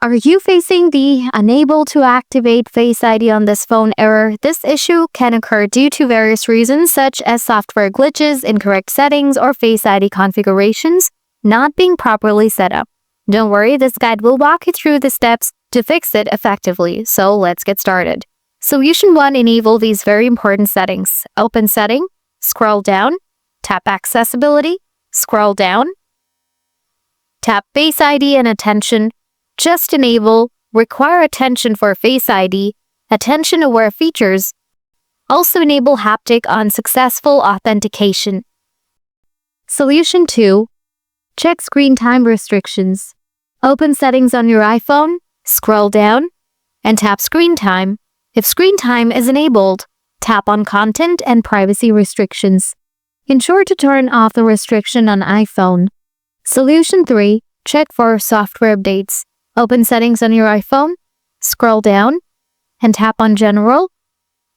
Are you facing the unable to activate Face ID on this phone error? This issue can occur due to various reasons such as software glitches, incorrect settings, or Face ID configurations not being properly set up. Don't worry, this guide will walk you through the steps to fix it effectively. So let's get started. Solution 1. Enable these very important settings. Open Setting, scroll down, tap Accessibility, scroll down, tap Face ID and Attention. Just enable Require Attention for Face ID, Attention-Aware Features. Also enable Haptic on Successful Authentication. Solution 2. Check Screen Time Restrictions. Open Settings on your iPhone, scroll down, and tap Screen Time. If Screen Time is enabled, tap on Content and Privacy Restrictions. Ensure to turn off the restriction on iPhone. Solution 3. Check for software updates. Open Settings on your iPhone, scroll down, and tap on General.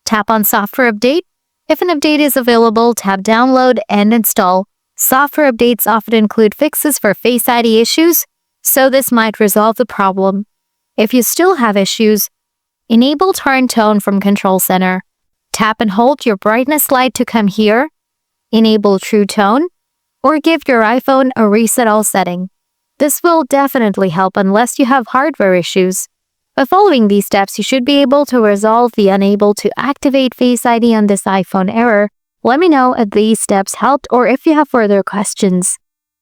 Tap on Software Update. If an update is available, tap Download and Install. Software updates often include fixes for Face ID issues, so this might resolve the problem. If you still have issues, enable Turn Tone from Control Center. Tap and hold your brightness light to come here, enable True Tone, or give your iPhone a Reset All setting. This will definitely help unless you have hardware issues. By following these steps, you should be able to resolve the unable to activate Face ID on this iPhone error. Let me know if these steps helped or if you have further questions.